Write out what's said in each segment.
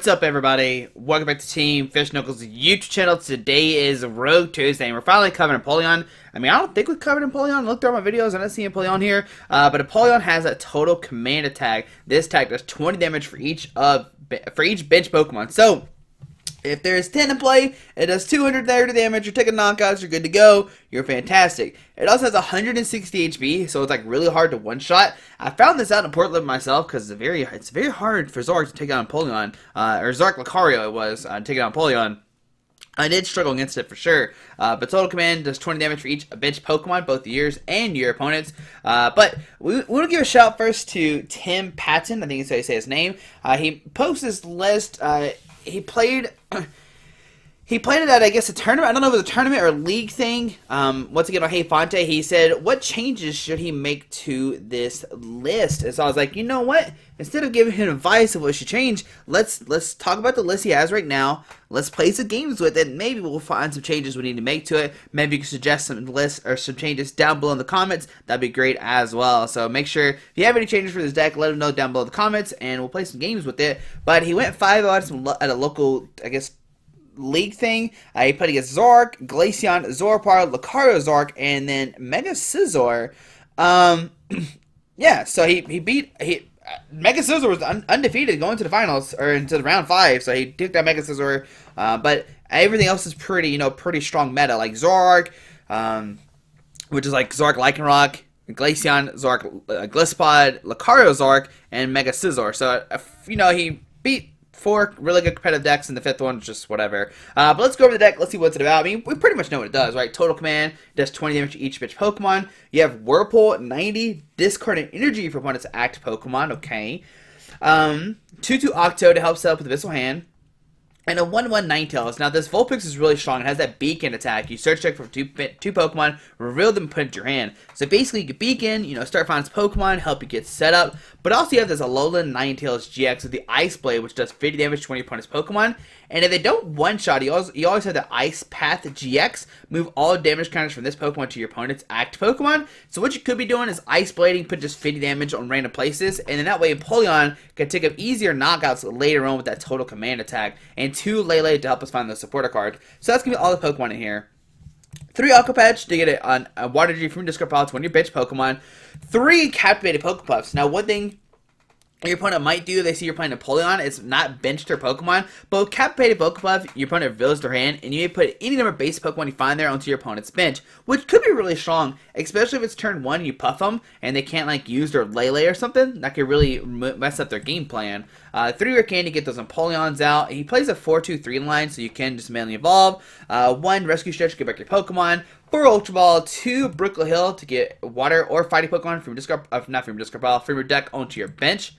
What's up, everybody? Welcome back to Team FISHKNUCKLES YouTube channel. Today is Rogue Tuesday, and we're finally covering Empoleon. I mean, I don't think we've covered Empoleon. I looked through my videos, I don't see Empoleon here. But Empoleon has a total command attack. This attack does 20 damage for each bench Pokemon. So, if there's 10 in play, it does 230 damage. You're taking knockouts, you're good to go. You're fantastic. It also has 160 HP, so it's like really hard to one-shot. I found this out in Portland myself because it's very hard for Zoroark to take out Empoleon, or Zoroark Lucario it was, to take out Empoleon. I did struggle against it for sure, but total command does 20 damage for each bench Pokemon, both yours and your opponents. But we want to give a shout first to Tim Patton, I think that's how you say his name. He posted this list. He played it at, I guess, a tournament. I don't know if it was a tournament or a league thing. Once again on Hey Fonte, he said, what changes should he make to this list? And so I was like, you know what? Instead of giving him advice of what should change, let's talk about the list he has right now. Let's play some games with it. Maybe we'll find some changes we need to make to it. Maybe you can suggest some lists or some changes down below in the comments. That'd be great as well. So make sure if you have any changes for this deck, let him know down below in the comments, and we'll play some games with it. But he went 5-0 at a local, I guess, league thing. He played against Zoroark, Glaceon, Zoroark, Lucario Zoroark, and then Mega Scizor. Yeah, so he beat Mega Scizor was undefeated going to the finals, or into the round 5, so he took that Mega Scizor, but everything else is pretty, pretty strong meta, like Zoroark, which is like Zoroark Lycanroc, Glaceon, Zoroark Gliscod, Lucario Zoroark, and Mega Scizor. So, he beat 4 really good competitive decks, and the 5th one just whatever. But let's go over the deck. Let's see what's it about. I mean, we pretty much know what it does, right? Total command does 20 damage to each bitch Pokemon. You have Whirlpool, 90, discard an energy for opponent's act Pokemon. Okay. 2/2 Octo to help set up with the Visceral Hand. And a 1/1 Ninetales. Now, this Vulpix is really strong. It has that beacon attack. You search check for two Pokemon, reveal them, put it in your hand. So basically, you can beacon, start finding Pokemon, help you get set up. But also, you have this Alolan Ninetales-GX with the Ice Blade, which does 50 damage to your opponent's Pokemon. And if they don't one-shot, you always have the Ice Path GX. Move all damage counters from this Pokemon to your opponent's act Pokemon. So what you could be doing is Ice Blading, put just 50 damage on random places. And then that way, Empoleon can take up easier knockouts later on with that total command attack. And 2 Lele to help us find the supporter card. So that's going to be all the Pokemon in here. 3 Aqua Patch to get it on a Water Energy from your discard pile to one of your bench Pokemon. 3 Captivated Pokepuffs. Now, one thing your opponent might do, they see you're playing Empoleon, it's not benched their Pokemon, but with Captivated Pokepuff, your opponent reveals their hand, and you may put any number of base Pokemon you find there onto your opponent's bench, which could be really strong, especially if it's turn 1 and you puff them, and they can't, use their Lele or something. That could really mess up their game plan. 3 Rare Candy to get those Empoleons out. He plays a 4-2-3 line, so you can just manually evolve. 1 Rescue Stretch to get back your Pokemon. 4 Ultra Ball, 2 Brooklet Hill to get water or fighting Pokemon from your discard, not from your discard pile, from your deck onto your bench.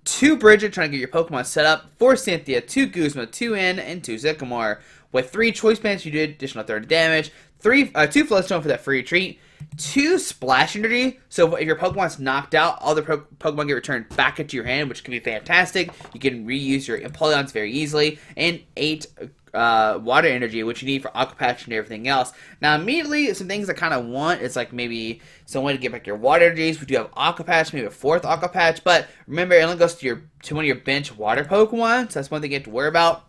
2 Brigette trying to get your Pokemon set up. 4 Cynthia, 2 Guzma, 2 N, and 2 Sycamore. With 3 Choice Bands, you did additional 30 damage. 2 Float Stone for that free retreat. 2 Splash Energy, so if your Pokemon's knocked out, all the Pokemon get returned back into your hand, which can be fantastic. You can reuse your Empoleons very easily. And 8 Water Energy, which you need for Aqua Patch and everything else. Now, immediately, some things I kind of want is maybe some way to get back your Water Energies. We do have Aqua Patch, maybe a 4th Aqua Patch, but remember, it only goes to one of your bench Water Pokemon, so that's one thing you have to worry about.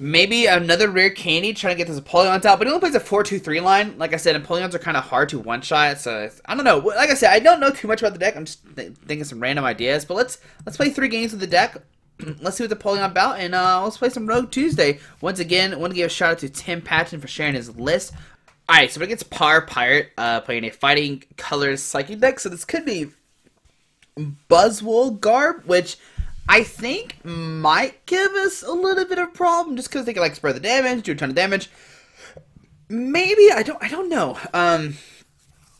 Maybe another Rare Candy trying to get this Empoleons out, but it only plays a 4-2-3 line. Like I said, Empoleons are kind of hard to one-shot, so I don't know. Like I said, I don't know too much about the deck. I'm just thinking some random ideas, but let's play 3 games with the deck. Let's see what the Empoleon about, and let's play some Rogue Tuesday. Once again, I want to give a shout out to Tim Patton for sharing his list. Alright, so we're against Power Pirate, playing a Fighting Colors Psychic deck, so this could be Buzzwole Garb, which I think might give us a little bit of a problem, just because they can spread the damage, do a ton of damage. Maybe, I don't know.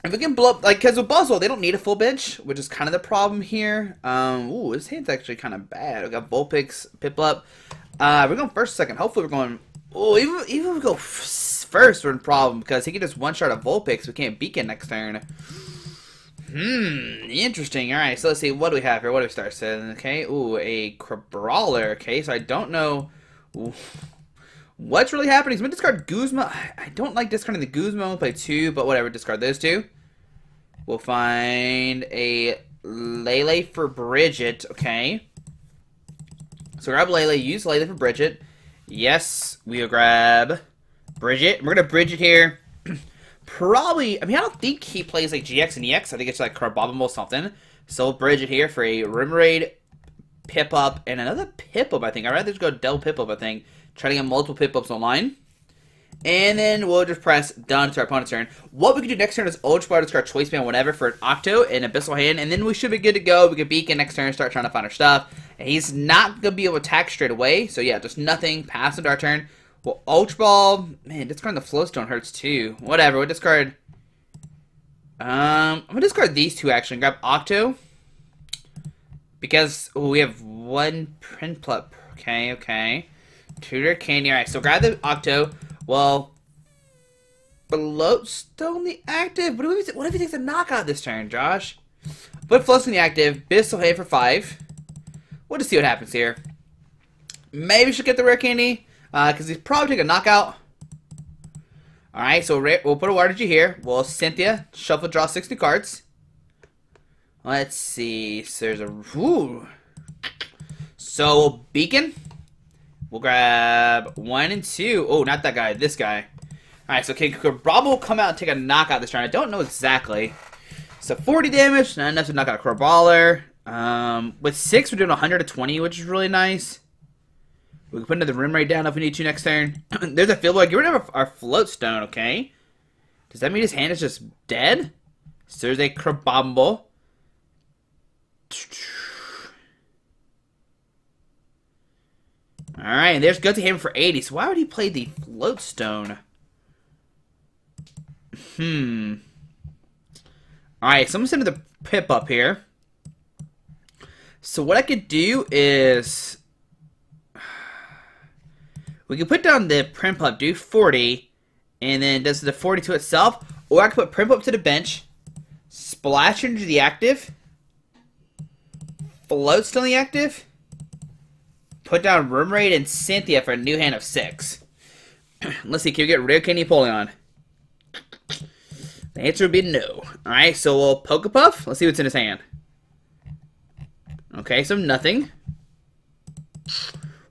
If we can blow up, because with Buzzwole, they don't need a full bench, which is kind of the problem here. Ooh, this hand's actually kind of bad. We got Vulpix, Piplup. We're going first, second. Hopefully we're going, even if we go first, we're in a problem, because he can just one-shot a Vulpix. We can't beacon next turn. Interesting. Alright, so let's see. What do we have here? What do we start saying? Okay, ooh, a Crabrawler. Okay, so I don't know what's really happening. He's going to discard Guzma. I don't like discarding the Guzma. We'll play 2, but whatever. Discard those 2. We'll find a Lele for Brigette. Okay. So grab Lele, use Lele for Brigette. Yes, we'll grab Brigette. We're gonna Brigette here. Probably, I mean, I don't think he plays like GX and EX. I think it's like Carbabble or something. So Brigette here for a Remoraid, Piplup, and another Piplup, I think. I'd rather just go Del Piplup, I think. Try to get multiple Piplups online. And then we'll just press done to our opponent's turn. What we can do next turn is Ultra Ball, discard Choice Band, whatever, for an Octo and Abyssal Hand. And then we should be good to go. We can Beacon next turn, start trying to find our stuff. And he's not going to be able to attack straight away. So yeah, just nothing. Pass into our turn. Well, Ultra Ball, man, discarding the Float Stone hurts too. Whatever, we'll discard. I'm going to discard these two actually and grab Octo. Because we have one Prinplup. Okay. Two Rare Candy. Alright, so grab the Octo. Well, Float Stone the active. What if he takes a knockout this turn, Josh? Put Float Stone the active. Abyssal Hand for 5. We'll just see what happens here. Maybe we should get the Rare Candy. Because he's probably take a knockout. Alright, so we'll put a Water Energy here. We'll Cynthia. Shuffle, draw 6 new cards. Let's see. So there's a... Ooh. So we'll Beacon. We'll grab 1 and 2. Oh, not that guy. This guy. Alright, so can Carbabble will come out and take a knockout this turn? I don't know exactly. So 40 damage. Not enough to knock out a Crawballer. With 6, we're doing 120, which is really nice. We can put another Remoraid down if we need to next turn. There's a field boy. Get rid of our Float Stone, okay? Does that mean his hand is just dead? So there's a Carbabble. Alright, and there's Gutsy Hammer for 80. So why would he play the Float Stone? Alright, so I'm going to send the Piplup here. So what I could do is... we can put down the Prinplup, do 40, and then does the 40 to itself. Or I can put Prinplup to the bench, Splash Energy the active, Float Stone the active, put down Remoraid and Cynthia for a new hand of 6. Let's see, can we get Rare Candy Empoleon? The answer would be no. Alright, so we'll Pokepuff. Let's see what's in his hand. Okay, so nothing.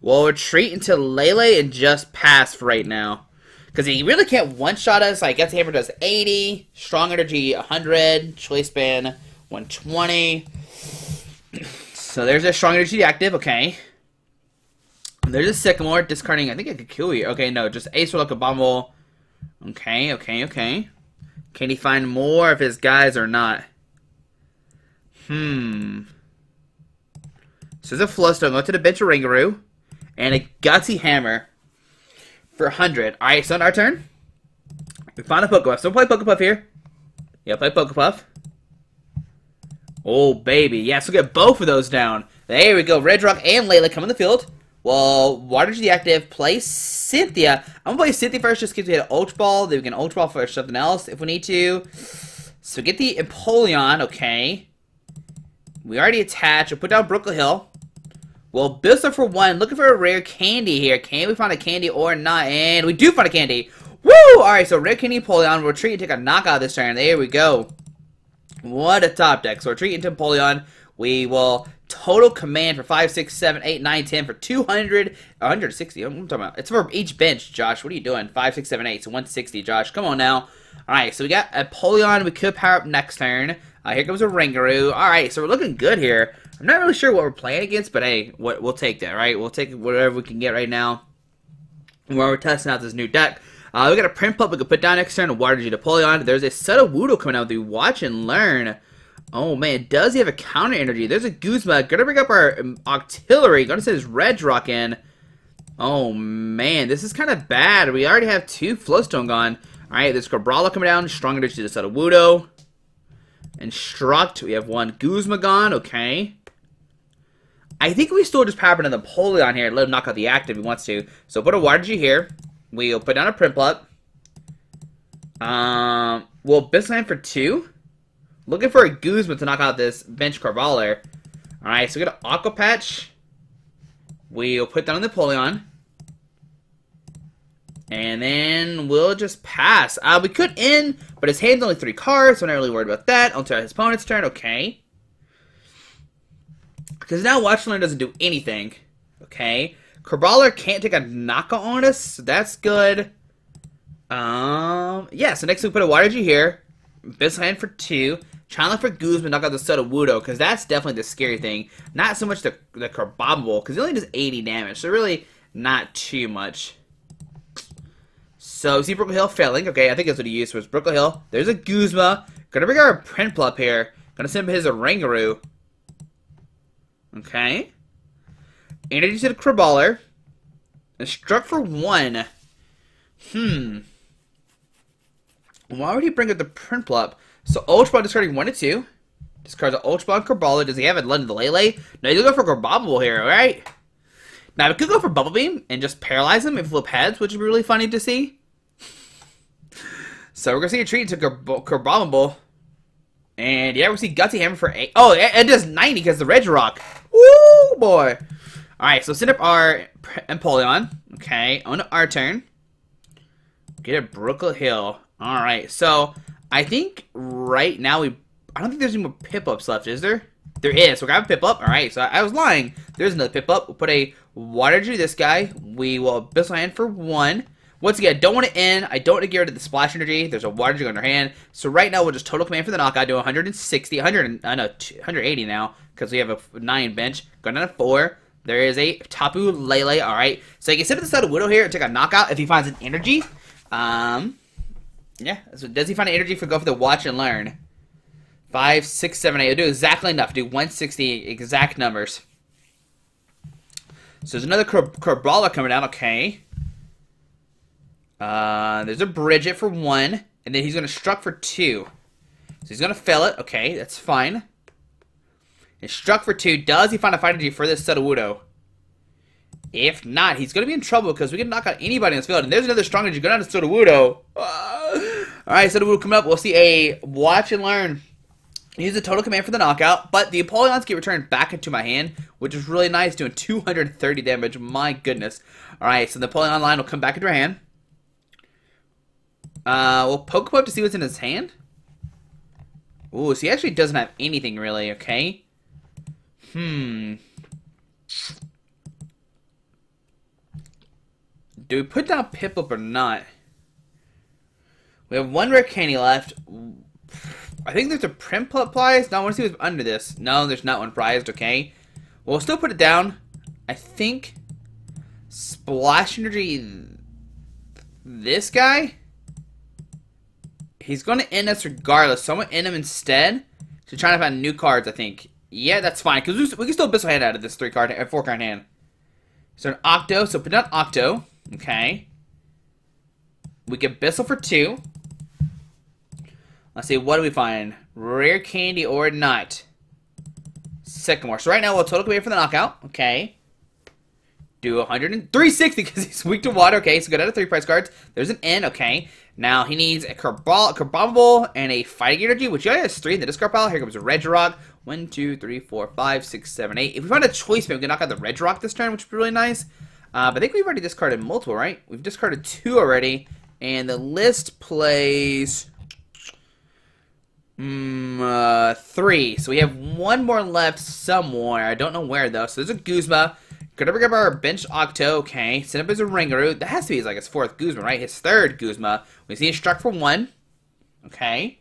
We'll retreat into Lele and just pass for right now. Because he really can't one-shot us. Like, Gutsy Hammer does 80. Strong Energy, 100. Choice Band, 120. So there's a Strong Energy active. Okay. There's a Sycamore. Discarding, I think I could kill you. Okay, no. Just Ace for like a Bumble. Okay. Can he find more of his guys or not? So there's a Float Stone. Go to the bench of Ringaroo. And a Gutsy Hammer for 100. Alright, so on our turn, we found a Pokepuff. So we'll play Pokepuff here. Yeah, play Pokepuff. Oh, baby. Yeah, so we'll get both of those down. There we go. Red Rock and Lele come in the field. Well, Water Energy active. Play Cynthia. I'm going to play Cynthia first just because we had an Ultra Ball. Then we can Ultra Ball for something else if we need to. So get the Empoleon. Okay. We already attached. We'll put down Brooklet Hill. Well, Bissa for 1. Looking for a Rare Candy here. Can we find a candy or not? And we do find a candy. Woo! Alright, so Rare Candy Empoleon. We'll retreat and take a knockout this turn. There we go. What a top deck. So retreat into Empoleon. We will total command for 5, 6, 7, 8, 9, 10 for 200. 160. What am I talking about? It's for each bench, Josh. What are you doing? 5, 6, 7, 8. So 160, Josh. Come on now. Alright, so we got Empoleon. We could power up next turn. Here comes a Ringaroo. Alright, so we're looking good here. I'm not really sure what we're playing against, but hey, we'll take that, right? We'll take whatever we can get right now while we're testing out this new deck. We got a Prinplup we can put down next turn, a Water Energy Empoleon. There's a Sudowoodo coming out with the Watch and Learn. Oh man, does he have a counter energy? There's a Guzma. Gonna bring up our Octillery. Gonna send his Red Rock in. Oh man, this is kind of bad. We already have 2 Float Stone gone. Alright, there's Carbabble coming down. Strong Energy to the Sudowoodo. Instruct. We have 1 Guzma gone. Okay. I think we still just power up another Empoleon here and let him knock out the active if he wants to. So put a Water Energy here. We'll put down a Prinplup. We'll Bisland for 2. Looking for a Guzma to knock out this bench Carbabble. Alright, so we got an Aqua Patch. We'll put down the Empoleon. And then we'll just pass. We could end, but his hand's only 3 cards, so I'm not really worried about that. Until his opponent's turn, okay. Because now Watch and Learn doesn't do anything. Okay. Crabrawler can't take a knockout on us, so that's good. Yeah, so next we put a Water Energy here. Bissell Hand for 2. Trying to look for Guzma, knock out the Sudowoodo, because that's definitely the scary thing. Not so much the Carbobble, because he only does 80 damage, so really not too much. So, see Brooklet Hill failing. Okay, I think that's what he used was Brooklet Hill. There's a Guzma. Gonna bring our Prinplup here. Gonna send him his Oranguru. Okay. Energy to the Crabrawler. And struck for 1. Why would he bring up the Prinplup? So Ultra Ball discarding 1 to 2. Discards an Ultra Ball and Crabrawler. Does he have a Alolan Lele? No, he's going for Carbobble here, right? Now, we could go for Bubble Beam and just paralyze him if Flip heads, which would be really funny to see. So we're going to see a treat to Carbobble. And yeah, we'll see Gutsy Hammer for 8. Oh, it does 90 because the Regirock. Woo, boy. Alright, so send up our Empoleon. Okay, on our turn. Get a Brooklet Hill. Alright, so I think right now I don't think there's any more Piplups left, is there? There is. So we got a Piplup. Alright, so I was lying. There's another Piplup. We'll put a Water Energy to this guy. We will Bissell Hand for 1. Once again, I don't want to end. I don't want to get rid of the Splash Energy. There's a Water Energy on our hand. So right now we'll just Total Command for the knockout. Do 160, 180 now because we have a 9 bench. Going down to 4. There is a Tapu Lele. Alright, so you can sit at the side of Widow here and take a knockout if he finds an energy. Yeah, so does he find an energy for go for the Watch and Learn? 5, 6, 7, 8. It'll do exactly enough. Do 160 exact numbers. So there's another Crabrawler coming down. Okay. There's a Brigette for 1. And then he's going to struck for 2. So he's going to fail it. Okay, that's fine. And struck for 2. Does he find a fight energy for this Sudowoodo? If not, he's going to be in trouble because we can knock out anybody in this field. And there's another strong energy going down to Sudowoodo. Alright, Sudowoodo coming up. We'll see a Watch and Learn. Use a Total Command for the knockout. But the Empoleons get returned back into my hand, which is really nice, doing 230 damage. My goodness. Alright, so the Empoleon line will come back into our hand. We'll Pokemon to see what's in his hand. Ooh, so he actually doesn't have anything really, okay? Do we put down Piplup or not? We have 1 Rare Candy left. I think there's a Prinplup prize. No, I want to see what's under this. No, there's not one prized, okay? We'll still put it down. I think Splash Energy, this guy, he's going to end us regardless. So I'm going to end him instead to try to find new cards, I think. Yeah, that's fine, because we can still Bissell Hand out of this 4-card hand. So an Octo, so put down Octo. Okay. We get Bissell for 2. Let's see, what do we find? Rare Candy or not? Sycamore. So right now we'll Total Command for the knockout. Okay. Do 360 because he's weak to water. Okay, so go down to 3 prize cards. There's an N. Okay. Now he needs a Carbobble and a Fighting Energy, which he only has 3 in the discard pile. Here comes a Regirock. 1, 2, 3, 4, 5, 6, 7, 8. If we find a choice, maybe we can knock out the Regirock this turn, which would be really nice. But I think we've already discarded multiple, right? We've discarded 2 already. And the list plays 3. So we have 1 more left somewhere. I don't know where, though. So there's a Guzma. Gonna bring up our bench Octo. Okay. Send up his Oranguru. That has to be like his 4th Guzma, right? His 3rd Guzma. We see a struck for 1. Okay.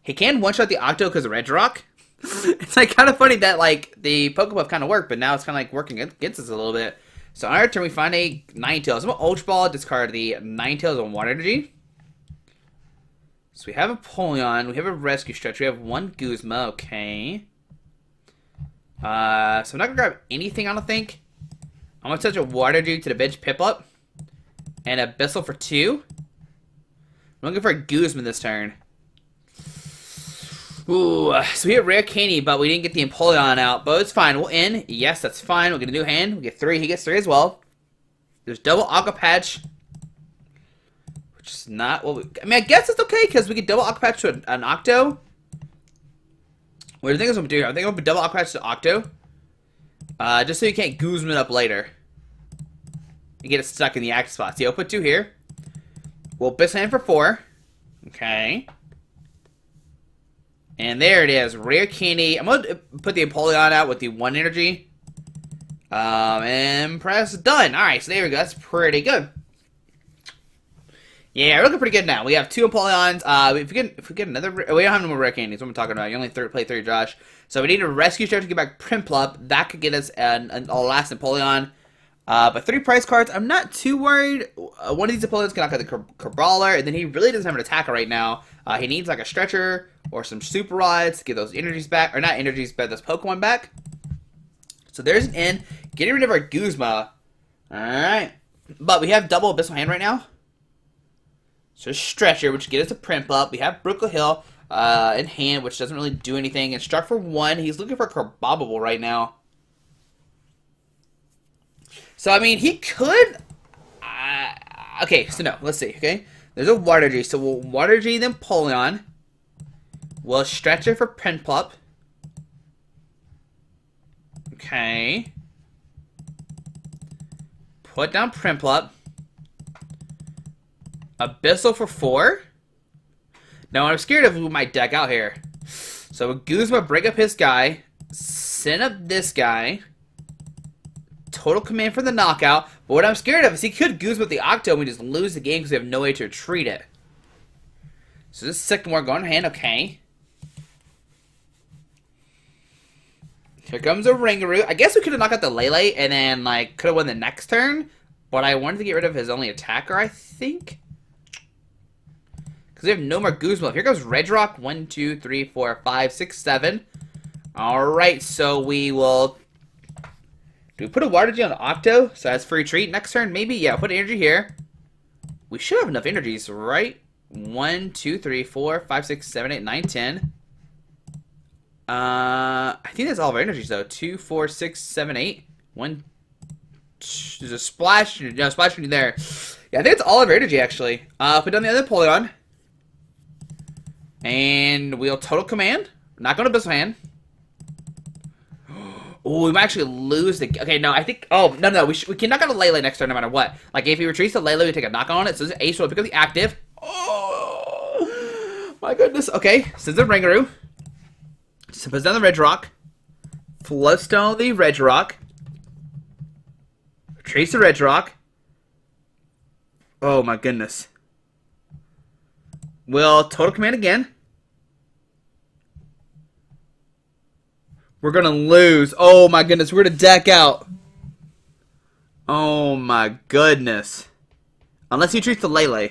He can one-shot the Octo because of Regirock. It's like kind of funny that like the Pokebuff kind of worked, but now it's kind of like working against us a little bit. So on our turn, we find a Ninetales. I'm going to Ultra Ball, discard the Ninetales on Water Energy. So we have a Empoleon. We have a Rescue Stretch. We have 1 Guzma. Okay. So I'm not going to grab anything, I don't think. I'm going to touch a Water Energy to the bench Piplup. And a Bissell for 2. I'm looking for a Guzma this turn. Ooh, so we hit Rare Candy, but we didn't get the Empoleon out. But it's fine. We'll end. Yes, that's fine. We'll get a new hand. We get 3. He gets 3 as well. There's double Aqua Patch. Which is not what we... I mean, I guess it's okay, because we get double Aqua Patch to an Octo. What do you think I'm going to do here? I think I'm going to double Aqua Patch to Octo. Just so you can't Guzma it up later. And get it stuck in the active spot. See, I'll put 2 here. We'll Bissell Hand for 4. Okay. And there it is, Rare Candy. I'm going to put the Empoleon out with the 1 energy. And press done. Alright, so there we go. That's pretty good. Yeah, we're looking pretty good now. We have 2 Empoleons. If we get another, we don't have no more Rare Candies. What am I talking about? You only play 3, Josh. So we need a rescue strategy to get back Prinplup. That could get us a last Empoleon. But 3 prize cards, I'm not too worried. One of these Empoleons can knock out the Cabrawler, and then he really doesn't have an attacker right now. He needs like a stretcher or some super rods to get those energies back, or not energies, but those Pokemon back. So there's an in. Getting rid of our Guzma. Alright. But we have double Abyssal Hand right now. So Stretcher, which gets us a Prinplup. We have Brooklet Hill in hand, which doesn't really do anything. And Struck for 1. He's looking for Carbobble right now. So, I mean, he could... okay, so no, let's see, okay? There's a Water Energy, so we'll Water Energy then Empoleon. We'll Stretcher for Prinplup. Okay. Put down Prinplup. Abyssal for 4. Now, I'm scared of who might deck out here. So, Guzma break up his guy. Send up this guy. Total command for the knockout. But what I'm scared of is he could Guzma with the Octo and we just lose the game because we have no way to retreat it. So, this is Sycamore going to hand. Okay. Here comes a Ringaroo. I guess we could have knocked out the Lele and then, like, could have won the next turn. But I wanted to get rid of his only attacker, I think. Because we have no more Guzma. Here goes Regirock. 1, 2, 3, 4, 5, 6, 7. Alright, so we will... Do we put a Water Energy on the Octo? So that's free treat. Next turn, maybe? Yeah, put energy here. We should have enough energies, right? 1, 2, 3, 4, 5, 6, 7, 8, 9, 10. I think that's all of our energies, though. 2, 4, 6, 7, 8. 1... There's a Splash. No, Splash Energy there. Yeah, I think it's all of our energy, actually. Put down the other Empoleon. And we'll Total Command. Not going to Abyssal Hand. Oh, we might actually lose the... Okay, no, I think... Oh, no. We can knock out a Lele next turn no matter what. Like, if he retreats the Lele, we take a knock on it. So this is Ace will pick up the active. Oh, my goodness. Okay, so this is a Ringaroo. So puts down the Regirock. Float Stone the Regirock. Trace the Regirock. Oh my goodness. We'll Total Command again. We're gonna lose. Oh my goodness, we're gonna deck out. Oh my goodness. Unless he treats the Lele. If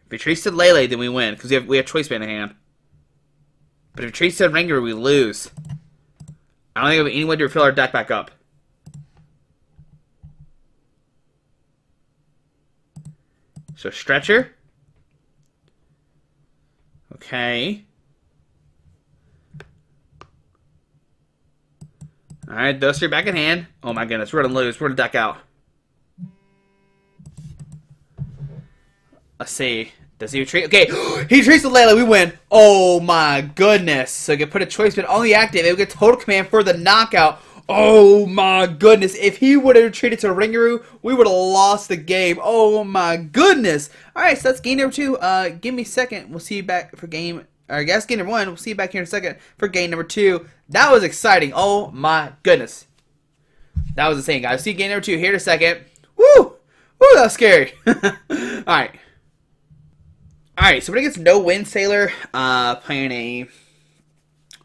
he treats the Lele, then we win, because we have Choice Band in hand. But if he treats the Ringaroo, we lose. I don't think we have any way to refill our deck back up. So, Stretcher. Okay. Alright, those 3 back in hand. Oh my goodness, we're gonna lose. We're gonna deck out. Let's see. Does he retreat? Okay, he retreats the Lele. We win. Oh my goodness. So we can put a choice bid on the active. And we get Total Command for the knockout. Oh my goodness. If he would have retreated to Ringaroo, we would have lost the game. Oh my goodness. Alright, so that's game number 2. Give me a second. We'll see you back for game... Or I guess game number 1. We'll see you back here in a second for game number 2. That was exciting. Oh my goodness. That was insane, guys. See game number 2 here in a second. Woo! Woo, that was scary. Alright. Alright, so when it gets No Wind Sailor, playing a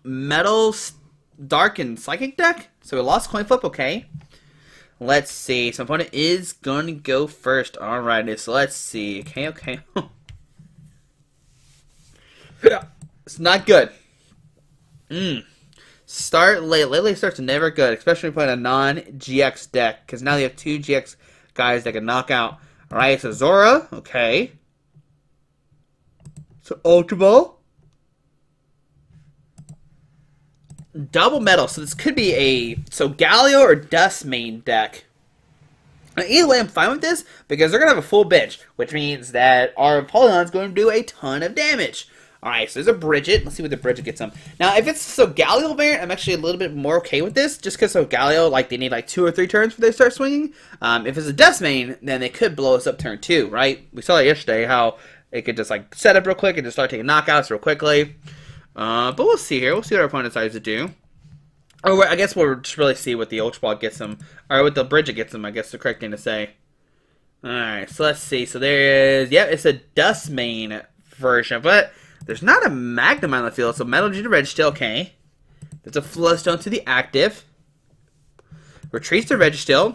Metal, Dark, and Psychic deck. So we lost coin flip, okay. Let's see. So my opponent is going to go first. Alrighty, so let's see. Okay. Yeah, it's not good. Start late. Lately starts never good, especially when playing a non-GX deck, because now they have 2 GX guys that can knock out. Alright, so Zora, okay. So Ultimo. Double Metal, so this could be a Galio or Dust main deck. Now, either way, I'm fine with this, because they're going to have a full bench, which means that our Empoleon's going to do a ton of damage. Alright, so there's a Brigette. Let's see what the Brigette gets them. Now, if it's Galio variant, I'm actually a little bit more okay with this, just because Galio, like, they need like 2 or 3 turns before they start swinging. If it's a Dust main, then they could blow us up turn 2, right? We saw that yesterday, how it could just, like, set up real quick and just start taking knockouts real quickly. But we'll see here. We'll see what our opponent decides to do. Oh, I guess we'll just really see what the Ultra Ball gets him, or what the Brigette gets him. I guess the correct thing to say. All right, so let's see. So there is, it's a Dustmane version, but there's not a Magnum on the field. So Metal G to Register, okay. There's a Float Stone to the active. Retreats to Register.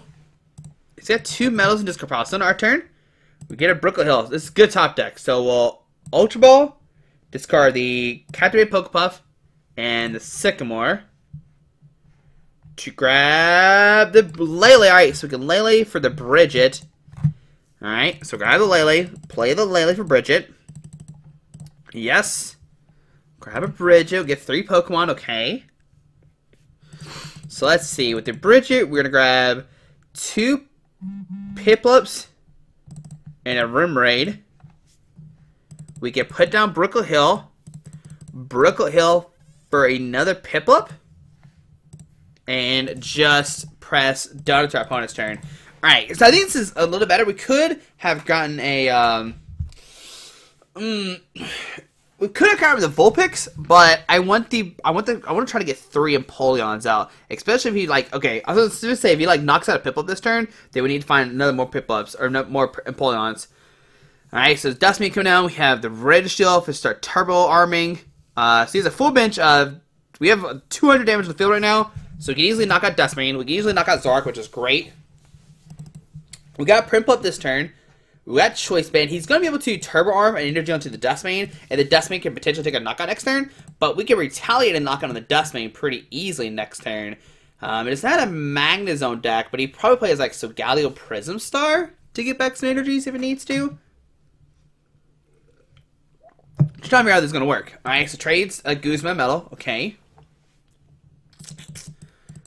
He's got 2 Metals and Discard Pile. So on our turn, we get a Brooklet Hill. This is good top deck. So we'll Ultra Ball, discard the Captivate Pokepuff, and the Sycamore to grab the Lele. Alright, so we can Lele for the Brigette. Alright, so grab the Lele, play the Lele for Brigette. Yes. Grab a Brigette, get 3 Pokemon, okay. So let's see, with the Brigette, we're going to grab 2 Piplups and a Remoraid. We can put down Brooklet Hill for another Piplup, and just press down to our opponent's turn. Alright, so I think this is a little better. We could have gotten a, we could have gotten the Vulpix, but I want to try to get 3 Empoleons out. Especially if he, like, okay, I was going to say, if he, like, knocks out a Piplup this turn, then we need to find more Piplups, or more Empoleons. Alright, so Dustmane coming down. We have the Registeel to start turbo arming. So he has a full bench of, we have 200 damage in the field right now, so we can easily knock out Dustmane. We can easily knock out Zoroark, which is great. We got Prinplup this turn. We got Choice Band. He's going to be able to Turbo Arm and Energy onto the Dustmane, and the Dustmane can potentially take a knockout next turn, but we can retaliate and knock out on the Dustmane pretty easily next turn. It's not a Magnezone deck, but he probably plays like Solgaleo Prism Star to get back some energies if it needs to. Just trying to figure out how this is going to work. Alright, so trades a Guzma Metal. Okay.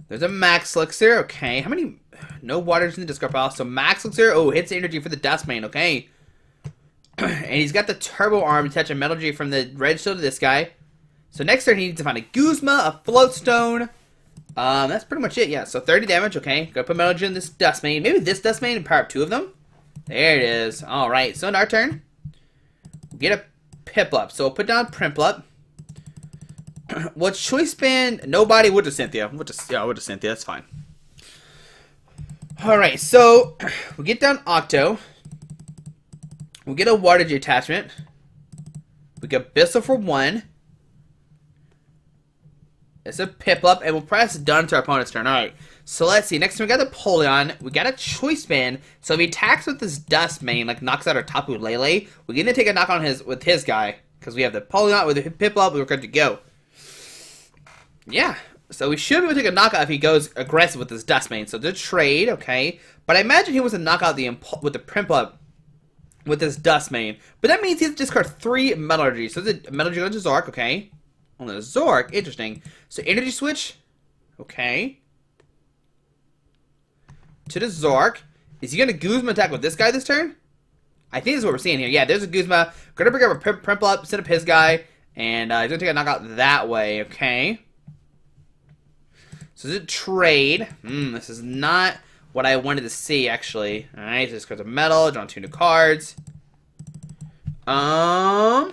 There's a Max Elixir. Okay. How many? No waters in the discard pile. So Max Elixir. Oh, hits energy for the Dustmane. Okay. And he's got the Turbo Arm to attach a Metal G from the Red Shield to this guy. So next turn he needs to find a Guzma, a Float Stone. That's pretty much it. Yeah. So 30 damage. Okay. Go put Metal G in this Dustmane. Maybe this Dustmane and power up 2 of them. There it is. All right. So in our turn, we get a Piplup. So we'll put down Prinplup. What Choice Band? Nobody. We'll just Cynthia. We'll just Cynthia. That's fine. Alright, so we get down Octo. We'll get a Water Energy attachment. We get Bissell for 1. It's a Piplup, and we'll press done to our opponent's turn. Alright, so let's see. Next time we got the Empoleon. We got a Choice Band. So if he attacks with this Dustmane, like knocks out our Tapu Lele, we get to take a knock on with his guy. Because we have the Empoleon with the Piplup, we're good to go. Yeah. So we should be able to take a knockout if he goes aggressive with this Dustmane. So the trade, okay. But I imagine he wants to knock out with the Prinplup with this Dustmane. But that means he has to discard 3 Metal Energy. So the Metal Energy goes to Zoroark, okay. On the Zoroark, interesting. So Energy Switch, okay. To the Zoroark. Is he going to Guzma attack with this guy this turn? I think that's what we're seeing here. Yeah, there's a Guzma. Going to bring up a Prinplup, set up his guy. And he's going to take a knockout that way, okay. So this is a trade. This is not what I wanted to see, actually. Alright, so this goes to Metal, draw 2 new cards. So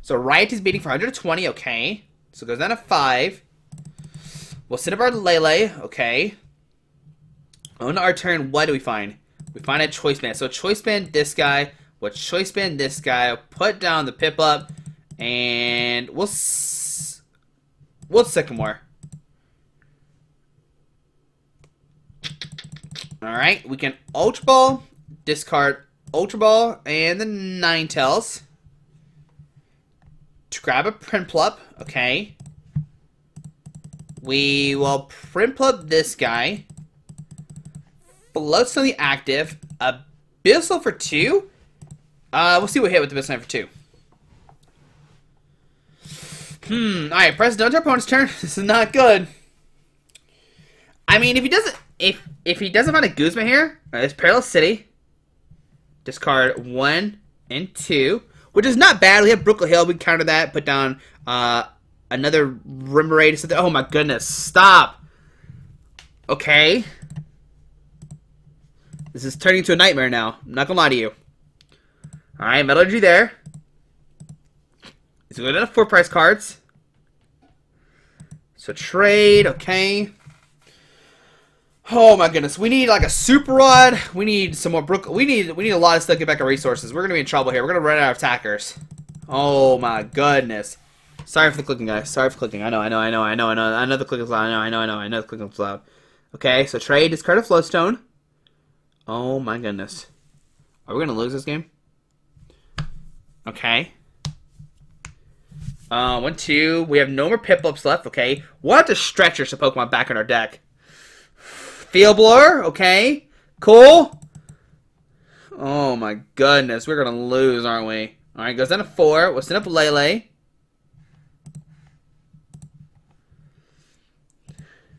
Riot is beating for 120, okay. So it goes down to 5. We'll set up our Lele, okay. On our turn, what do we find? We find a Choice Band. So Choice Band this guy. We'll Choice Band this guy. We'll put down the Piplup. And we'll Sycamore. Alright, we can Ultra Ball, discard Ultra Ball and the Ninetales to grab a Prinplup, okay. We will Prinplup this guy, Float Stone the active, a Bissell for 2. We'll see what hit with the Bissell for 2. Alright, press down to our opponent's turn. This is not good. I mean, if he doesn't... If he doesn't find a Guzma here, it's Perilous City. Discard 1 and 2, which is not bad. We have Brooklet Hill. We counter that. Put down another Remoraid. Oh my goodness! Stop. Okay. This is turning into a nightmare now. I'm not gonna lie to you. All right, Metal Energy there. He's going to 4 price cards. So trade, okay. Oh my goodness, we need like a super rod. We need some more we need a lot of stuff to get back our resources. We're gonna be in trouble here. We're gonna run out of attackers. Oh my goodness. Sorry for the clicking, guys. Sorry for clicking. I know the clicking's loud. I know the clicking's loud. Okay, so trade, discard a Float Stone. Oh my goodness. Are we gonna lose this game? Okay. 1, 2. We have no more Piplups left. Okay. We'll have to stretch some Pokemon back in our deck. Field Blower. Okay. Cool. Oh my goodness. We're gonna lose, aren't we? Alright, goes down to 4. We'll send up Lele.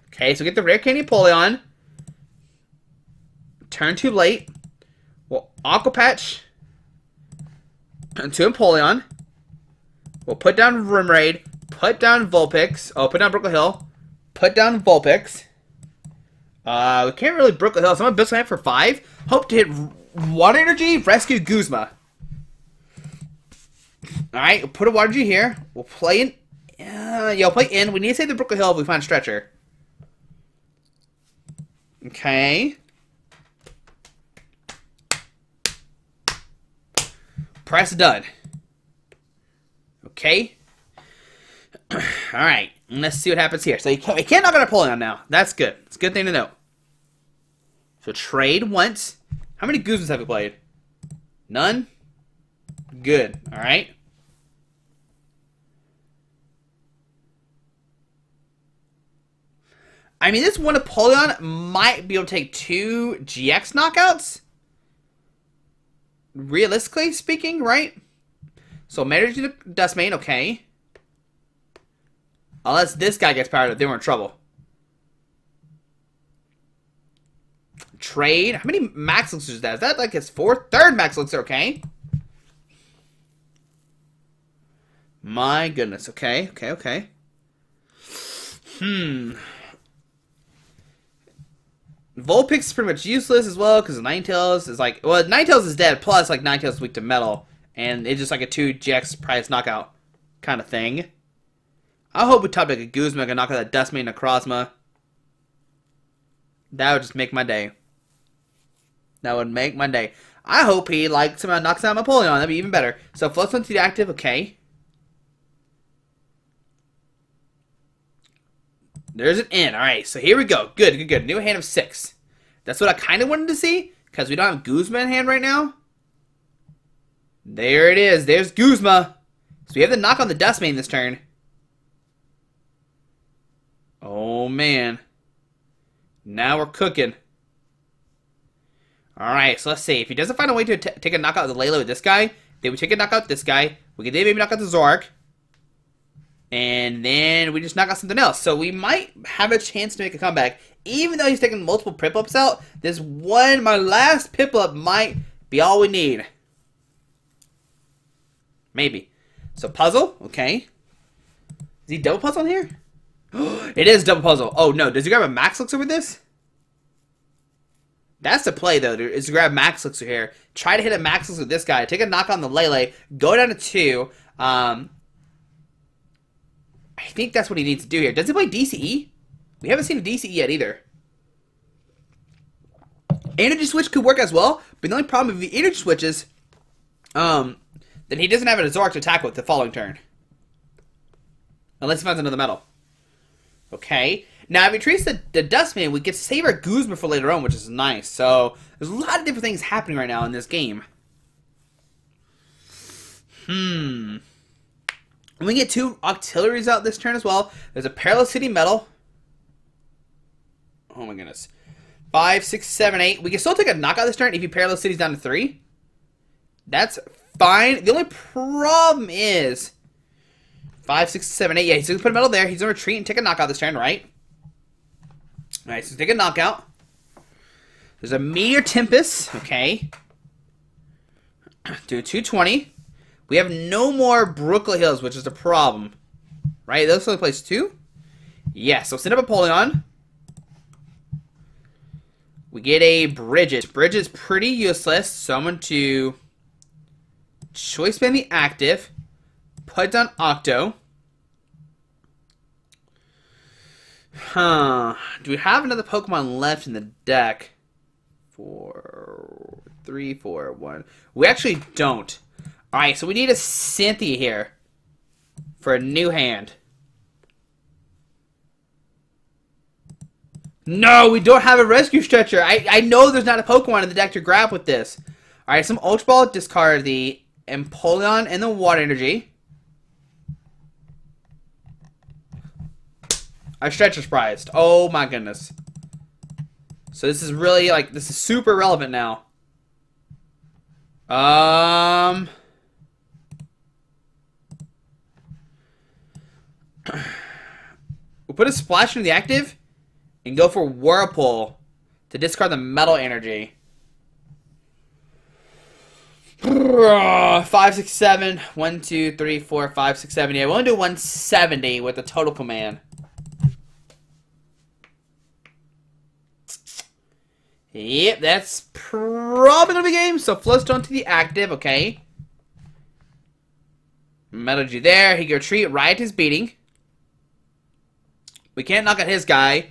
Okay, so we get the Rare Candy Empoleon. Turn too late. We'll Aqua Patch. And 2 Empoleon. We'll put down Remoraid. Put down Vulpix. Oh, put down Brooklet Hill. Put down Vulpix. We can't really Brooklet Hill. So I'm going to build for 5. Hope to hit Water Energy. Rescue Guzma. Alright, we'll put a Water Energy here. We'll play in. Yeah, we'll play in. We need to save the Brooklet Hill if we find a Stretcher. Okay. Press done. Okay. Alright. Let's see what happens here. So you can't knock out a Empoleon now. That's good. It's a good thing to know. So trade once. How many Guzmas have we played? None? Good. Alright. I mean, this one Empoleon might be able to take 2 GX knockouts. Realistically speaking, right? So, manage the Dustmane, okay. Unless this guy gets powered up, then we're in trouble. Trade. How many Max Elixirs is that? Is that like his third Max Elixir, okay. My goodness, okay. Vulpix is pretty much useless as well, because Ninetales is like, well, Ninetales is dead, plus like Ninetales is weak to metal, and it's just like a 2 GX prize knockout kind of thing. I hope we top like a Guzma can knock out that Dustmane and Necrozma. That would just make my day. That would make my day. I hope he like somehow knocks out my Empoleon. That'd be even better. So Float Stone active, okay. There's an N. Alright, so here we go. Good. New hand of 6. That's what I kind of wanted to see, because we don't have Guzma in hand right now. There it is. There's Guzma. So we have the knock on the Dustmane this turn. Oh, man. Now we're cooking. Alright, so let's see. If he doesn't find a way to take a knockout of the Lele with this guy, then we take a knockout this guy. We can then maybe knock out the Zoroark. And then we just knock out something else. So we might have a chance to make a comeback. Even though he's taking multiple Piplups out, this one, my last Piplup, might be all we need. Maybe. So puzzle, okay. Is he double puzzle in here? It is double puzzle. Oh no, does he grab a Max Elixir with this? That's the play though, dude, is to grab Max Elixir here. Try to hit a Max Elixir with this guy. Take a knock on the Lele. Go down to 2. I think that's what he needs to do here. Does he play DCE? We haven't seen a DCE yet either. Energy Switch could work as well, but the only problem if he Energy Switches, then he doesn't have a Zoroark to attack with the following turn. Unless he finds another metal. Okay. Now, if he treats the Dustmane, we get to save our Guzma for later on, which is nice. So, there's a lot of different things happening right now in this game. We get 2 Octilleries out this turn as well. There's a Perilous City Metal. Oh my goodness. 5, 6, 7, 8. We can still take a knockout this turn if you Perilous Cities down to 3. That's fine. The only problem is 5, 6, 7, 8. Yeah, he's going to put a metal there. He's going to retreat and take a knockout this turn, right? Alright, so take a knockout. There's a Meteor Tempest. Okay. Do 220. We have no more Brooklet Hills, which is the problem. Right? Those only place 2? Yeah, so send up Empoleon. We get a Brigette. Brigitte's pretty useless, so I'm going to Choice Band the active. Put down Octo. Huh. Do we have another Pokemon left in the deck? 4, 3, 4, 1. We actually don't. Alright, so we need a Cynthia here for a new hand. No, we don't have a Rescue Stretcher. I know there's not a Pokemon in the deck to grab with this. Alright, some Ultra Ball, discard the Empoleon and the Water Energy. Our Stretcher's prized. Oh my goodness. So this is really, like, this is super relevant now. We'll put a Splash in the active and go for Whirlpool to discard the Metal Energy. 5, 6, 7. 1, 2, 3, 4, 5, 6, 7. Yeah, we'll only do 170 with the total command. Yep, that's probably gonna be game. So Float Stone to the active, okay. Metal Energy there. He can retreat. Riot is beating. We can't knock out his guy.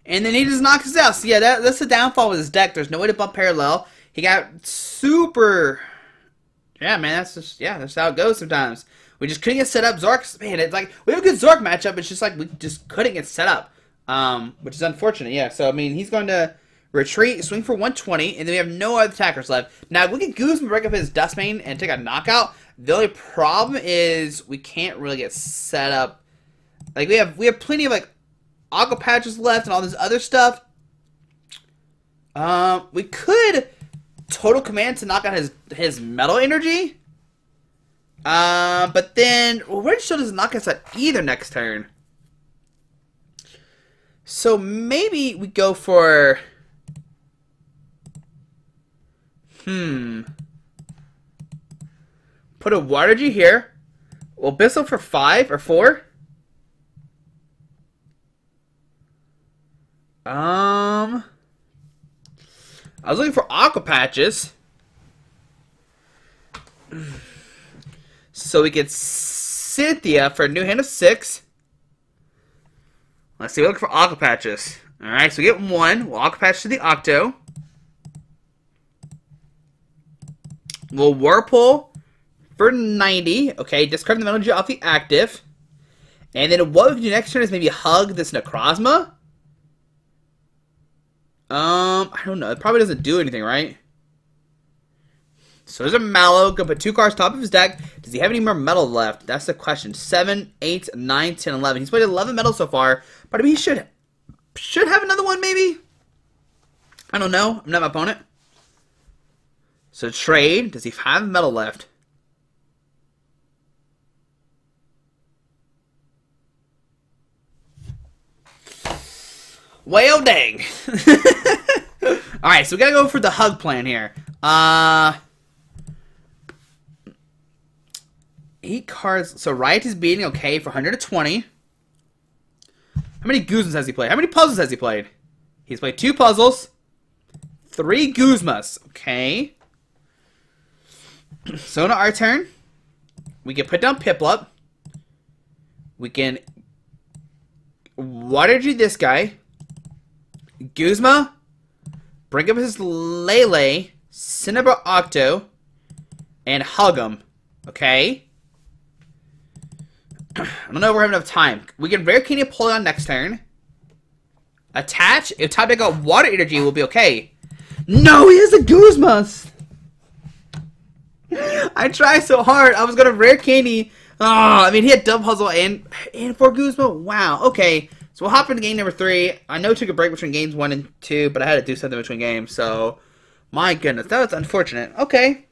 And then he just knocks us out. So yeah, that's the downfall with his deck. There's no way to bump parallel. He got super... Yeah, man, that's just... Yeah, that's how it goes sometimes. We just couldn't get set up. Zork's... Man, it's like... We have a good Zork matchup. It's just like we just couldn't get set up. Which is unfortunate, yeah. So, I mean, he's going to retreat, swing for 120, and then we have no other attackers left. Now, if we can Guzma break up his Dustmane and take a knockout, the only problem is we can't really get set up. Like, we have plenty of, like, Aqua Patches left and all this other stuff. We could total command to knock out his Metal Energy. But then, well, Red Shield doesn't knock us out either next turn. So maybe we go for... Put a Water Energy here. We'll Bissell for 5 or 4. I was looking for Aqua Patches. So we get Cynthia for a new hand of 6. Let's see, we're looking for Aqua Patches. Alright, so we get 1. We'll Aqua Patch to the Octo. We'll Whirlpool for 90. Okay, discard the Metal Energy off the active. And then what we can do next turn is maybe hug this Necrozma. I don't know. It probably doesn't do anything, right? So there's a Mallow. Gonna put 2 cards top of his deck. Does he have any more metal left? That's the question. 7, 8, 9, 10, 11. He's played 11 metal so far. But I mean, he should have another one, maybe? I don't know. I'm not my opponent. So trade. Does he have metal left? Well, dang. Alright, so we gotta go for the hug plan here. Eight cards. So Riot is beating, okay, for 120. How many Guzmas has he played? How many puzzles has he played? He's played 2 puzzles. 3 Guzmas. Okay. So on our turn, we can put down Piplup. We can Water Energy this guy. Guzma. Bring up his Lele. Cinnabar Octo. And hug him. Okay. I don't know if we're having enough time. We can Rare Candy Empoleon next turn. Attach. If top deck got Water Energy, we'll be okay. No, he has a Guzma. I tried so hard. I was gonna Rare Candy. Oh, I mean, he had double puzzle and 4 Guzma. Wow. Okay. So we'll hop into game number 3. I know it took a break between games 1 and 2, but I had to do something between games. So, my goodness, that was unfortunate. Okay.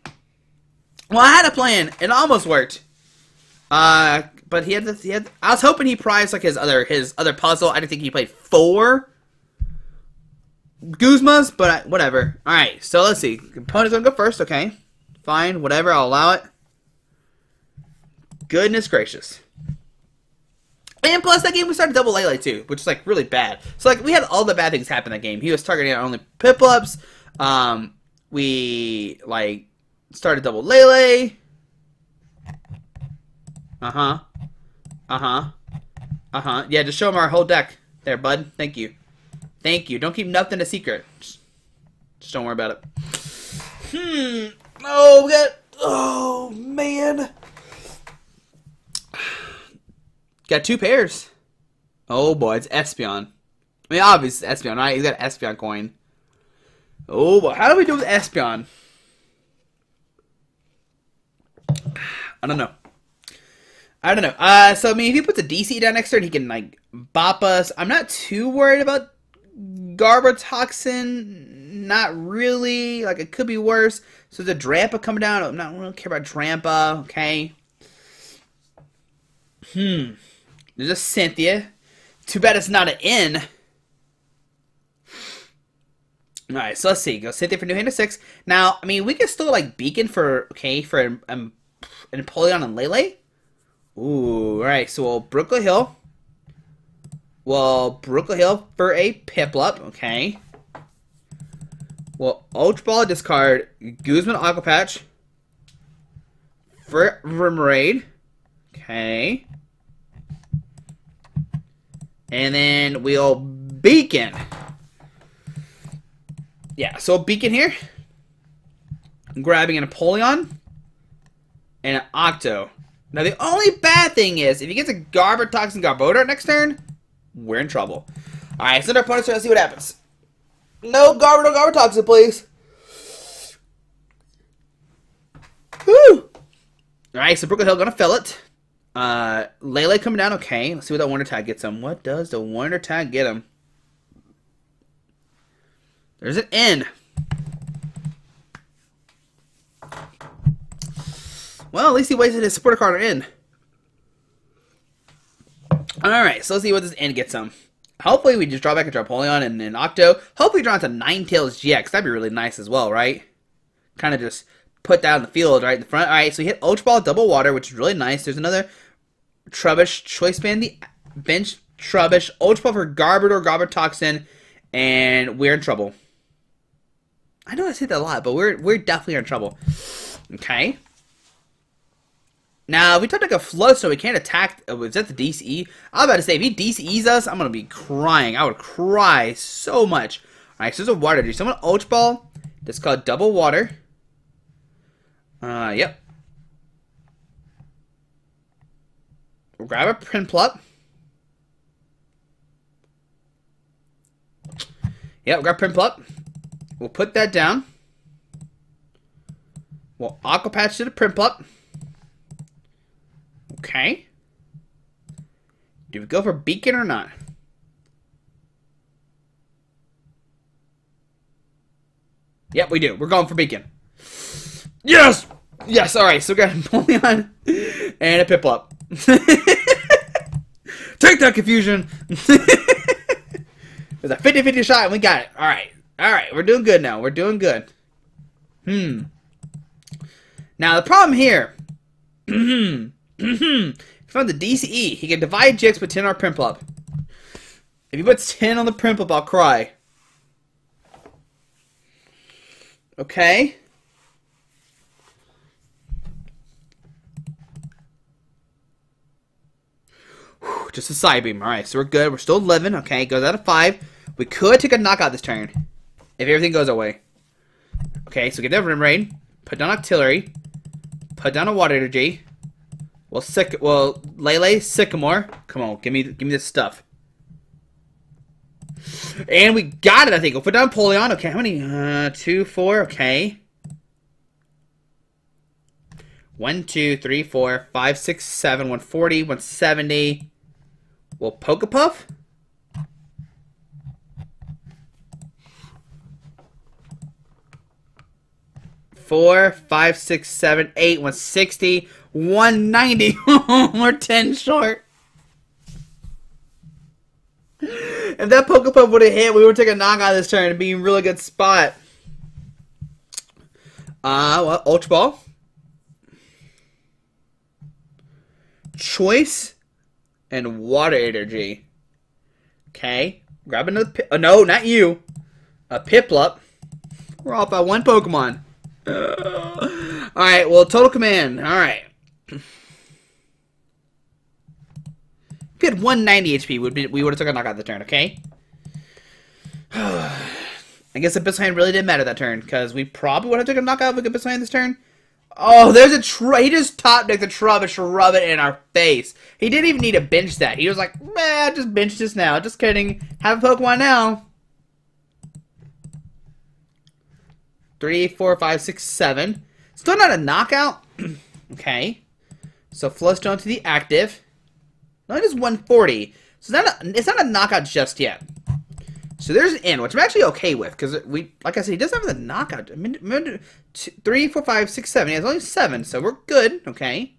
Well, I had a plan. It almost worked. But he had. I was hoping he prized like his other puzzle. I didn't think he played 4 Guzmas, but whatever. All right. So let's see. Opponent's gonna go first. Okay. Fine. Whatever. I'll allow it. Goodness gracious. And plus, that game we started double Lele too, which is like really bad. So like we had all the bad things happen in that game. He was targeting our only Piplups. We like started double Lele. Yeah, just show him our whole deck. There, bud. Thank you. Thank you. Don't keep nothing a secret. Just don't worry about it. Oh, we got... Oh, man. Got 2 pairs. Oh, boy. It's Espeon. I mean, obviously, Espeon, right? He's got an Espeon coin. Oh, boy. How do we do with Espeon? I don't know. I don't know. So, I mean, if he puts a DC down next turn, he can, like, bop us. I'm not too worried about Garbotoxin. Not really. Like, it could be worse. So, there's a Drampa coming down. I'm not really care about Drampa. Okay. There's a Cynthia. Too bad it's not an N. Alright, so let's see. Go Cynthia for new hand to 6. Now, I mean, we can still, like, Beacon for, okay, for an Empoleon and Lele. Ooh, alright, so we'll Brooklet Hill. Well, Brooklet Hill for a Piplup, okay. Well, Ultra Ball discard Guzma Aqua Patch for Remoraid. Okay. And then we'll Beacon. Yeah, so Beacon here. I'm grabbing an Empoleon and an Octo. Now, the only bad thing is, if he gets a Garbotoxin Garbodor next turn, we're in trouble. Alright, send our opponent's turn. Let's see what happens. No Garbotoxin, please. Woo! Alright, so Brooklet Hill gonna fill it. Lele coming down, okay. Let's see what that Wonder Tag gets him. What does the Wonder Tag get him? There's an N. Well, at least he wasted his supporter card in. Alright, so let's see what this N gets him. Hopefully we just draw back into Empoleon and an Octo. Hopefully we draw into Ninetales-GX. That'd be really nice as well, right? Kind of just put that on the field right in the front. Alright, so we hit Ultra Ball, double water, which is really nice. There's another Trubbish, Choice Band, the bench Trubbish, Ultra Ball for Garbodor, Garbotoxin, and we're in trouble. I know I say that a lot, but we're definitely in trouble. Okay. Now, if we took like a Float Stone, we can't attack. Is that the DCE? I was about to say, if he DCEs us, I'm going to be crying. I would cry so much. Alright, so there's a Water Energy. So I'm going to Ultra Ball. That's called Double Water. Yep. We'll grab a Prinplup. Yep, we'll grab Prinplup. We'll put that down. We'll Aqua Patch to the Prinplup. Okay. Do we go for Beacon or not? Yep, we do. We're going for Beacon. Yes! Yes, alright. So we got a Empoleon and a Piplup. Take that, confusion! There's a 50-50 shot and we got it. Alright. Alright, we're doing good now. We're doing good. Now, the problem here... If he found the DCE, he can divide GX with 10 on our Prinplup. If he puts 10 on the Prinplup, I'll cry. Okay. Whew, just a side beam. Alright, so we're good. We're still living. Okay, goes out of 5. We could take a knockout this turn. If everything goes our way. Okay, so get that Remoraid. Put down Octillery. Put down a Water Energy. Well, Lele, Sycamore. Come on, give me this stuff. And we got it, I think. We'll put down Empoleon. Okay, how many? 2, 4, okay. 1, 2, 3, 4, 5, 6, 7, 140, 170. Well, Pokepuff. Four, 5, 6, 7, 8, 160, 190. We're 10 short. If that Pokepuff would have hit, we would take a knockout this turn and be in a really good spot. Well, Ultra Ball. Choice and Water Energy. Okay. Grab another no, not you. A Piplup. We're off by 1 Pokemon. Alright, well, Total Command. Alright. If he had 190 HP, we would have took a knockout the turn, okay? I guess the Abyssal Hand really didn't matter that turn, because we probably would have taken a knockout with a Abyssal Hand this turn. Oh, there's a he just top decked the Trubbish to rub it in our face. He didn't even need to bench that. He was like, man, just bench this now. Just kidding. Have a Pokemon now. 3, 4, 5, 6, 7. Still not a knockout. Okay. So Float Stone to the active. No, it is 140. So it's not a knockout just yet. So there's an in, which I'm actually okay with, because like I said, he doesn't have the knockout. I mean, 3, 4, 5, 6, 7. He has only 7, so we're good. Okay.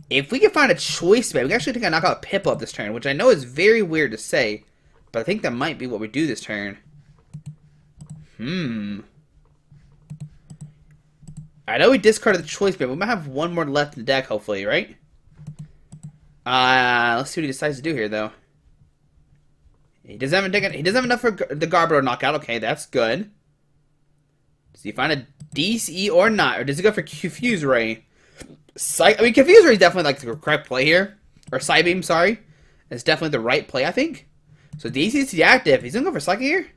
If we can find a choice band, we can actually take a knockout Piplup this turn, which I know is very weird to say, but I think that might be what we do this turn. I know we discarded the choice band. We might have one more left in the deck, hopefully, right? Let's see what he decides to do here, though. He doesn't have enough for the Garbodor knockout. Okay, that's good. Does he find a DCE or not? Or does he go for Confuse Ray? I mean, Confuse Ray is definitely like the correct play here. Or Psybeam, sorry. It's definitely the right play, I think. So DC is the active. He's going to go for Psychic here.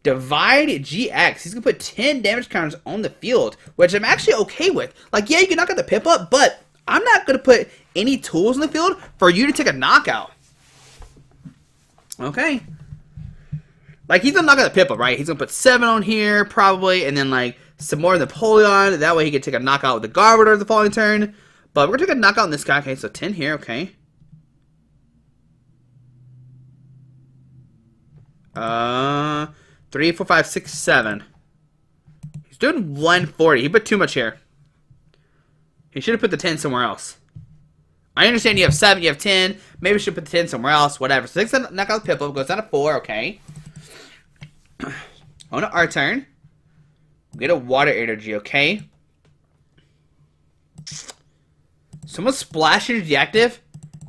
Divide GX. He's going to put 10 damage counters on the field, which I'm actually okay with. Like, yeah, you can knock out the Piplup, but I'm not going to put any tools in the field for you to take a knockout. Okay. Like, he's going to knock out the Piplup, right? He's going to put 7 on here, probably, and then, like, some more of the Empoleon. That way he can take a knockout with the Garbodor the following turn. But we're going to take a knockout on this guy. Okay, so 10 here, okay. 3, 4, 5, 6, 7. He's doing 140. He put too much here. He should have put the 10 somewhere else. I understand you have 7, you have 10. Maybe we should put the 10 somewhere else. Whatever. So 6 knockout Piplup goes down to 4. Okay. On to our turn. We get a Water Energy. Okay. So I'm going to Splash Energy active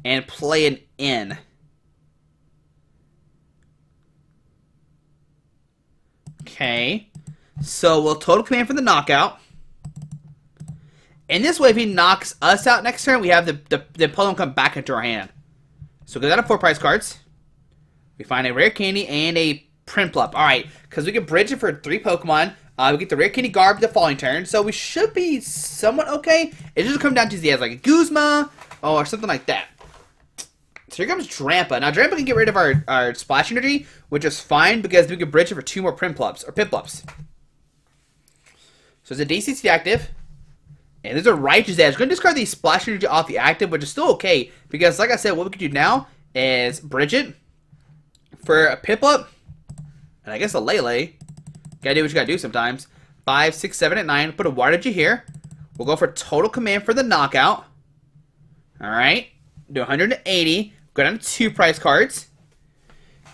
and play an in. Okay. So we'll Total Command for the knockout. And this way, if he knocks us out next turn, we have the Empoleon come back into our hand. So we got out 4 prize cards. We find a Rare Candy and a Prinplup. Alright, because we can bridge it for 3 Pokemon. We get the Rare Candy Garb the following turn. So we should be somewhat okay. It just comes down to he has like a Guzma or something like that. So here comes Drampa. Now Drampa can get rid of our Splash Energy, which is fine because we can bridge it for 2 more Prinplups or Piplups. So it's a DCC active. And there's a Righteous Edge. Going to discard the Splash Energy off the active, which is still okay. Because, like I said, what we can do now is bridge it for a Piplup. And I guess a Lele. Gotta do what you gotta do sometimes. 5, 6, 7, and 9. Put a Water Energy here. We'll go for Total Command for the knockout. Alright. Do 180. Go down to 2 prize cards.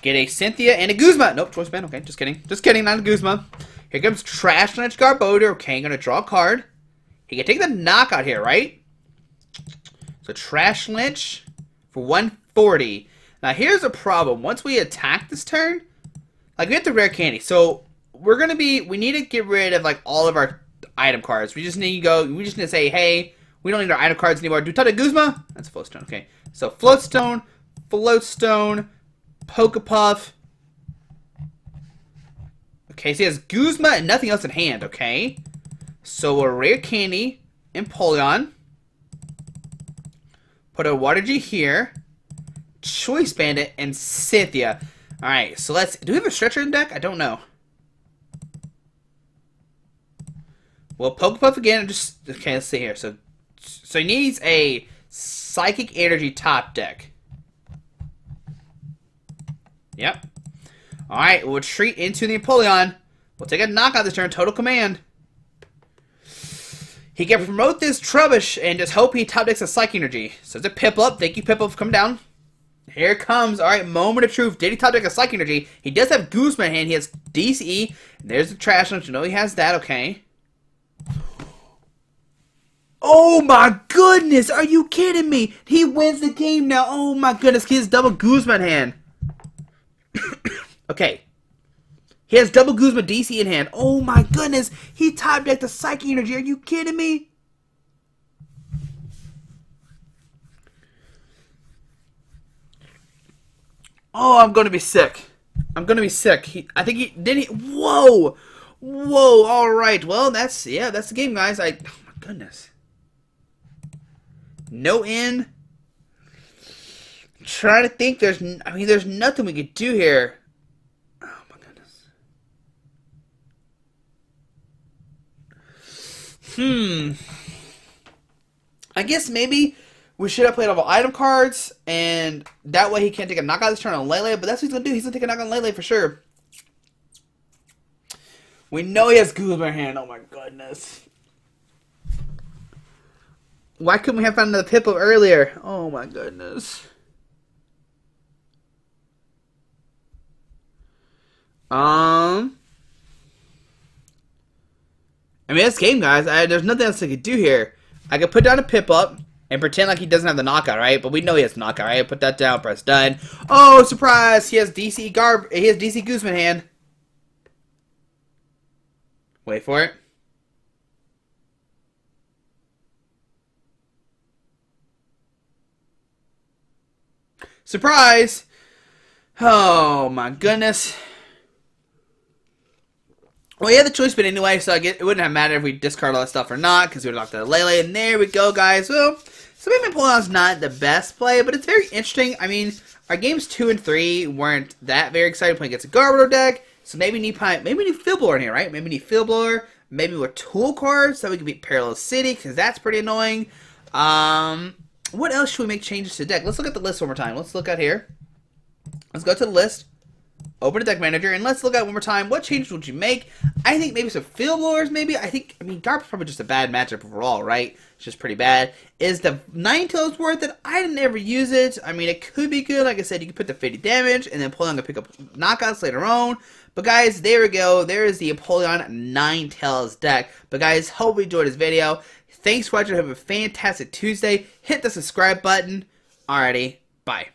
Get a Cynthia and a Guzma. Nope, choice band. Okay, just kidding. Just kidding, not a Guzma. Here comes Trash Lunch Garbodor. Okay, gonna draw a card. He can take the knockout here, right? So Trash Lynch for 140. Now here's a problem. Once we attack this turn, like we have the Rare Candy. So we need to get rid of like all of our item cards. We just need to say, hey, we don't need our item cards anymore. Do we touch a Guzma? That's Float Stone, okay. So Float Stone, Pokepuff. Okay, so he has Guzma and nothing else in hand, okay. So a Rare Candy, Empoleon. Put a Water G here. Choice Bandit and Cynthia. Alright, so do we have a Stretcher in the deck? I don't know. Well, Pokepuff again, okay, let's see here. So he needs a Psychic Energy top deck. Yep. Alright, we'll retreat into the Empoleon. We'll take a knockout this turn, Total Command. He can promote this Trubbish and just hope he top decks a Psychic Energy. So it's a Piplup. Thank you, Piplup, for coming down. Here it comes. Alright, moment of truth. Did he top deck a Psychic Energy? He does have Guzma in hand. He has DCE. There's the Trash Lunch. You know he has that. Okay. Oh my goodness. Are you kidding me? He wins the game now. Oh my goodness. He has double Guzma in hand. Okay. He has double Guzma DC in hand. Oh my goodness. He top decked the Psychic Energy. Are you kidding me? Oh, I'm going to be sick. I'm going to be sick. I think he... Did he... Whoa. Whoa. All right. Well, that's... Yeah, that's the game, guys. Oh my goodness. No in. Trying to think. There's nothing we could do here. Oh my goodness. I guess maybe we should have played all the item cards, and that way he can't take a knockout this turn on Lele, but that's what he's going to do. He's going to take a knockout on Lele for sure. We know he has Guzma in hand. Oh my goodness. Why couldn't we have found another Piplup earlier? Oh my goodness. I mean, this game, guys. There's nothing else I could do here. I could put down a Piplup and pretend like he doesn't have the knockout, right? But we know he has the knockout, right? Put that down, press done. Oh, surprise! He has DC He has DC Guzma in hand. Wait for it. Surprise! Oh my goodness. Well, he had the choice, but anyway, so it wouldn't have mattered if we discard all that stuff or not, because we would have locked out Lele, and there we go, guys. Well, so maybe Empoleon's not the best play, but it's very interesting. I mean, our games 2 and 3 weren't that very exciting playing against a Garbodor deck, so maybe we need Field Blower in here, right? Maybe we need Field Blower, maybe with Tool cards, so we can beat Parallel City, because that's pretty annoying. What else should we make changes to the deck? Let's look at the list one more time. Let's look at here. Let's go to the list. Open the deck manager, and let's look at one more time. What changes would you make? I think maybe some Field Blowers, maybe. I mean, Garp's probably just a bad matchup overall, right? It's just pretty bad. Is the Ninetales worth it? I didn't ever use it. I mean, it could be good. Like I said, you can put the 50 damage, and then Empoleon can pick up knockouts later on. But guys, there we go. There is the Empoleon Ninetales deck. But guys, hope you enjoyed this video. Thanks for watching. Have a fantastic Tuesday. Hit the subscribe button. Alrighty, bye.